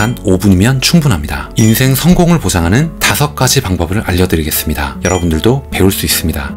단 5분이면 충분합니다. 인생 성공을 보장하는 5가지 방법을 알려드리겠습니다. 여러분들도 배울 수 있습니다.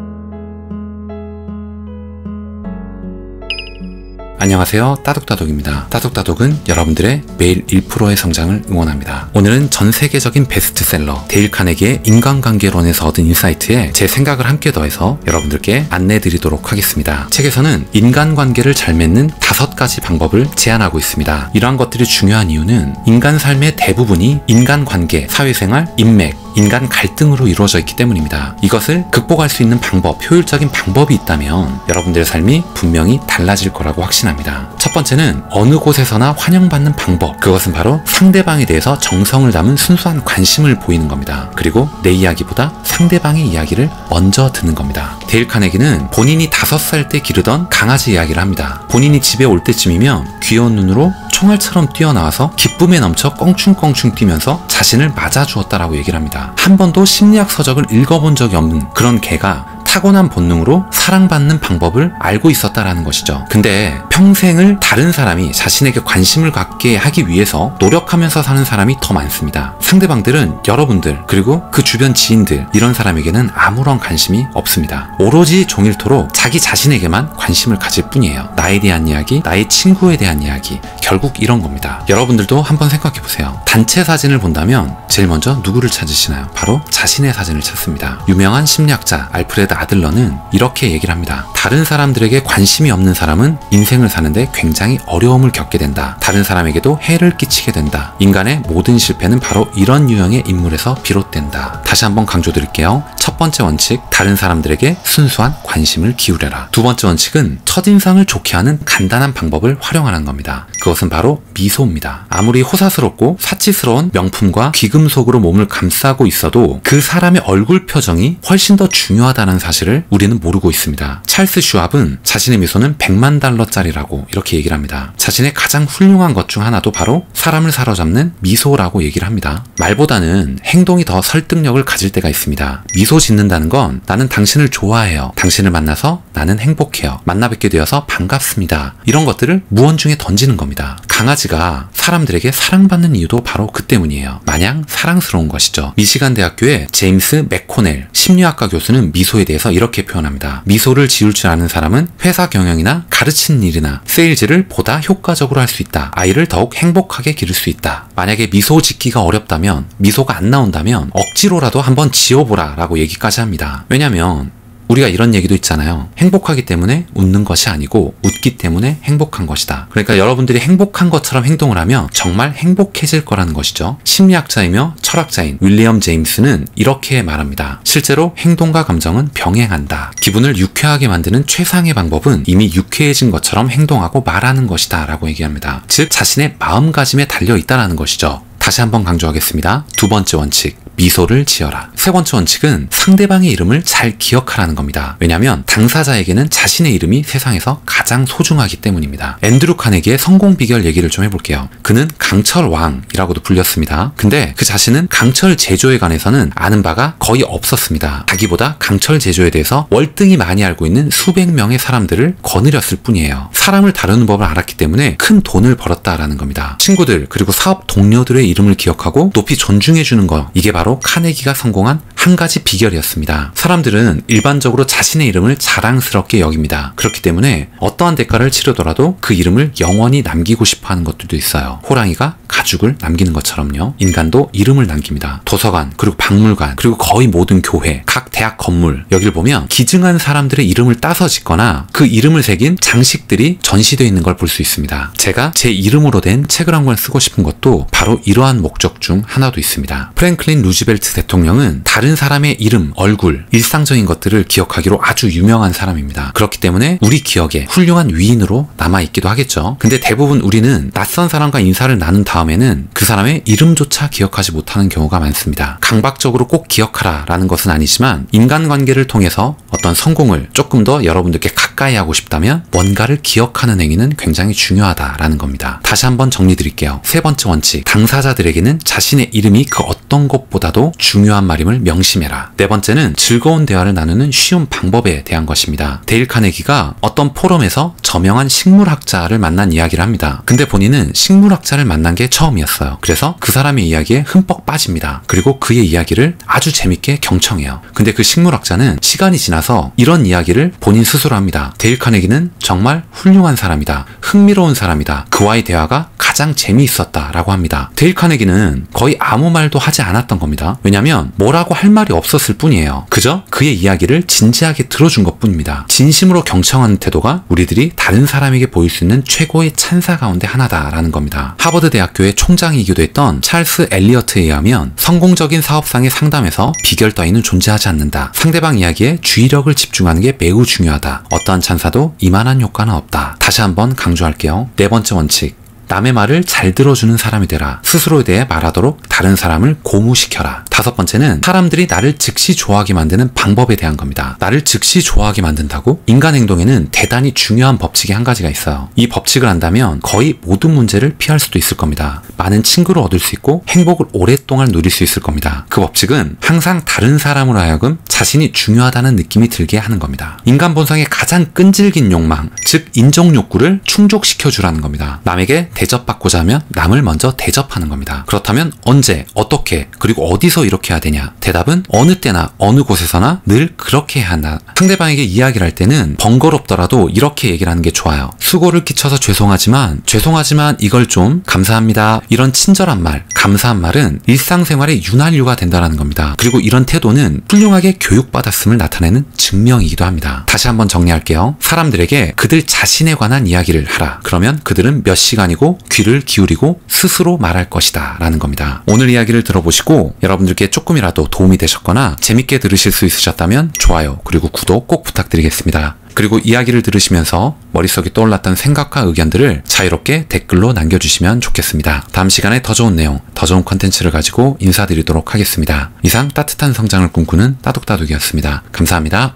안녕하세요, 따독따독입니다. 따독따독은 여러분들의 매일 1%의 성장을 응원합니다. 오늘은 전 세계적인 베스트셀러 데일 카네기의 인간관계론에서 얻은 인사이트에 제 생각을 함께 더해서 여러분들께 안내드리도록 하겠습니다. 책에서는 인간관계를 잘 맺는 5가지 방법을 제안하고 있습니다. 이러한 것들이 중요한 이유는 인간 삶의 대부분이 인간관계, 사회생활, 인맥, 인간 갈등으로 이루어져 있기 때문입니다. 이것을 극복할 수 있는 방법, 효율적인 방법이 있다면 여러분들의 삶이 분명히 달라질 거라고 확신합니다. 첫 번째는 어느 곳에서나 환영받는 방법, 그것은 바로 상대방에 대해서 정성을 담은 순수한 관심을 보이는 겁니다. 그리고 내 이야기보다 상대방의 이야기를 먼저 듣는 겁니다. 데일 카네기는 본인이 5살 때 기르던 강아지 이야기를 합니다. 본인이 집에 올 때쯤이면 귀여운 눈으로 총알처럼 뛰어나와서 기쁨에 넘쳐 껑충껑충 뛰면서 자신을 맞아주었다라고 얘기를 합니다. 한 번도 심리학 서적을 읽어본 적이 없는 그런 개가 타고난 본능으로 사랑받는 방법을 알고 있었다라는 것이죠. 근데 평생을 다른 사람이 자신에게 관심을 갖게 하기 위해서 노력하면서 사는 사람이 더 많습니다. 상대방들은 여러분들 그리고 그 주변 지인들, 이런 사람에게는 아무런 관심이 없습니다. 오로지 종일토록 자기 자신에게만 관심을 가질 뿐이에요. 나에 대한 이야기, 나의 친구에 대한 이야기, 결국 이런 겁니다. 여러분들도 한번 생각해보세요. 단체 사진을 본다면 제일 먼저 누구를 찾으시나요? 바로 자신의 사진을 찾습니다. 유명한 심리학자 알프레드 아들러는 이렇게 얘기를 합니다. 다른 사람들에게 관심이 없는 사람은 인생을 사는데 굉장히 어려움을 겪게 된다. 다른 사람에게도 해를 끼치게 된다. 인간의 모든 실패는 바로 이런 유형의 인물에서 비롯된다. 다시 한번 강조드릴게요. 첫 번째 원칙, 다른 사람들에게 순수한 관심을 기울여라. 두 번째 원칙은 첫인상을 좋게 하는 간단한 방법을 활용하는 겁니다. 그것은 바로 미소입니다. 아무리 호사스럽고 사치스러운 명품과 귀금속으로 몸을 감싸고 있어도 그 사람의 얼굴 표정이 훨씬 더 중요하다는 사실을 우리는 모르고 있습니다. 찰스 슈왑은 자신의 미소는 $1,000,000짜리라고 이렇게 얘기를 합니다. 자신의 가장 훌륭한 것 중 하나도 바로 사람을 사로잡는 미소라고 얘기를 합니다. 말보다는 행동이 더 설득력을 가질 때가 있습니다. 미소 짓는다는 건 나는 당신을 좋아해요. 당신을 만나서 나는 행복해요. 만나 뵙게 되어서 반갑습니다. 이런 것들을 무언중에 던지는 겁니다. 강아지가 사람들에게 사랑받는 이유도 바로 그 때문이에요. 마냥 사랑스러운 것이죠. 미시간 대학교의 제임스 맥코넬 심리학과 교수는 미소에 대해서 이렇게 표현합니다. 미소를 지을 줄 아는 사람은 회사 경영이나 가르치는 일이나 세일즈를 보다 효과적으로 할 수 있다. 아이를 더욱 행복하게 기를 수 있다. 만약에 미소 짓기가 어렵다면, 미소가 안 나온다면 억지로라도 한번 지어보라 라고 얘기까지 합니다. 왜냐면 우리가 이런 얘기도 있잖아요. 행복하기 때문에 웃는 것이 아니고 웃기 때문에 행복한 것이다. 그러니까 여러분들이 행복한 것처럼 행동을 하면 정말 행복해질 거라는 것이죠. 심리학자이며 철학자인 윌리엄 제임스는 이렇게 말합니다. 실제로 행동과 감정은 병행한다. 기분을 유쾌하게 만드는 최상의 방법은 이미 유쾌해진 것처럼 행동하고 말하는 것이다 라고 얘기합니다. 즉 자신의 마음가짐에 달려있다는 것이죠. 다시 한번 강조하겠습니다. 두 번째 원칙, 미소를 지어라. 세 번째 원칙은 상대방의 이름을 잘 기억하라는 겁니다. 왜냐하면 당사자에게는 자신의 이름이 세상에서 가장 소중하기 때문입니다. 앤드루 카네기의 성공 비결 얘기를 좀 해볼게요. 그는 강철왕이라고도 불렸습니다. 근데 그 자신은 강철 제조에 관해서는 아는 바가 거의 없었습니다. 자기보다 강철 제조에 대해서 월등히 많이 알고 있는 수백 명의 사람들을 거느렸을 뿐이에요. 사람을 다루는 법을 알았기 때문에 큰 돈을 벌었다라는 겁니다. 친구들 그리고 사업 동료들의 이름을 기억하고 높이 존중해주는 거, 이게 바로 카네기가 성공한 한 가지 비결이었습니다. 사람들은 일반적으로 자신의 이름을 자랑스럽게 여깁니다. 그렇기 때문에 어떠한 대가를 치르더라도 그 이름을 영원히 남기고 싶어 하는 것들도 있어요. 호랑이가 가죽을 남기는 것처럼요. 인간도 이름을 남깁니다. 도서관, 그리고 박물관, 그리고 거의 모든 교회, 각 대학 건물, 여기를 보면 기증한 사람들의 이름을 따서 짓거나 그 이름을 새긴 장식들이 전시되어 있는 걸 볼 수 있습니다. 제가 제 이름으로 된 책을 한 권 쓰고 싶은 것도 바로 이러한 목적 중 하나도 있습니다. 프랭클린 루즈벨트 대통령은 다른 사람의 이름, 얼굴, 일상적인 것들을 기억하기로 아주 유명한 사람입니다. 그렇기 때문에 우리 기억에 훌륭한 위인으로 남아있기도 하겠죠. 근데 대부분 우리는 낯선 사람과 인사를 나눈 다음에는 그 사람의 이름조차 기억하지 못하는 경우가 많습니다. 강박적으로 꼭 기억하라 라는 것은 아니지만 인간관계를 통해서 어떤 성공을 조금 더 여러분들께 가까이 하고 싶다면 뭔가를 기억하는 행위는 굉장히 중요하다라는 겁니다. 다시 한번 정리드릴게요. 세 번째 원칙, 당사자 자들에게는 자신의 이름이 그 어떤 것보다도 중요한 말임을 명심해라. 네 번째는 즐거운 대화를 나누는 쉬운 방법에 대한 것입니다. 데일 카네기가 어떤 포럼에서 저명한 식물학자를 만난 이야기를 합니다. 근데 본인은 식물학자를 만난 게 처음이었어요. 그래서 그 사람의 이야기에 흠뻑 빠집니다. 그리고 그의 이야기를 아주 재밌게 경청해요. 근데 그 식물학자는 시간이 지나서 이런 이야기를 본인 스스로 합니다. 데일 카네기는 정말 훌륭한 사람이다. 흥미로운 사람이다. 그와의 대화가 가장 재미있었다 라고 합니다. 데일 카네기는 거의 아무 말도 하지 않았던 겁니다. 왜냐면 뭐라고 할 말이 없었을 뿐이에요. 그저 그의 이야기를 진지하게 들어준 것 뿐입니다. 진심으로 경청하는 태도가 우리들이 다른 사람에게 보일 수 있는 최고의 찬사 가운데 하나다라는 겁니다. 하버드 대학교의 총장이기도 했던 찰스 엘리어트에 의하면 성공적인 사업상의 상담에서 비결 따위는 존재하지 않는다. 상대방 이야기에 주의력을 집중하는 게 매우 중요하다. 어떠한 찬사도 이만한 효과는 없다. 다시 한번 강조할게요. 네 번째 원칙. 남의 말을 잘 들어주는 사람이 되라. 스스로에 대해 말하도록 다른 사람을 고무시켜라. 다섯 번째는 사람들이 나를 즉시 좋아하게 만드는 방법에 대한 겁니다. 나를 즉시 좋아하게 만든다고? 인간 행동에는 대단히 중요한 법칙이 한 가지가 있어요. 이 법칙을 안다면 거의 모든 문제를 피할 수도 있을 겁니다. 많은 친구를 얻을 수 있고 행복을 오랫동안 누릴 수 있을 겁니다. 그 법칙은 항상 다른 사람으로 하여금 자신이 중요하다는 느낌이 들게 하는 겁니다. 인간 본성의 가장 끈질긴 욕망, 즉 인정 욕구를 충족시켜주라는 겁니다. 남에게 대접받고자 하면 남을 먼저 대접하는 겁니다. 그렇다면 언제, 어떻게, 그리고 어디서 이렇게 해야 되냐? 대답은 어느 때나 어느 곳에서나 늘 그렇게 해야 한다. 상대방에게 이야기를 할 때는 번거롭더라도 이렇게 얘기를 하는 게 좋아요. 수고를 끼쳐서 죄송하지만 이걸 좀 감사합니다. 이런 친절한 말, 감사한 말은 일상생활의 윤활유가 된다는 겁니다. 그리고 이런 태도는 훌륭하게 교육받았음을 나타내는 증명이기도 합니다. 다시 한번 정리할게요. 사람들에게 그들 자신에 관한 이야기를 하라. 그러면 그들은 몇 시간이고 귀를 기울이고 스스로 말할 것이다 라는 겁니다. 오늘 이야기를 들어보시고 여러분들께 조금이라도 도움이 되셨거나 재밌게 들으실 수 있으셨다면 좋아요 그리고 구독 꼭 부탁드리겠습니다. 그리고 이야기를 들으시면서 머릿속에 떠올랐던 생각과 의견들을 자유롭게 댓글로 남겨주시면 좋겠습니다. 다음 시간에 더 좋은 내용, 더 좋은 컨텐츠를 가지고 인사드리도록 하겠습니다. 이상 따뜻한 성장을 꿈꾸는 따독따독이었습니다. 감사합니다.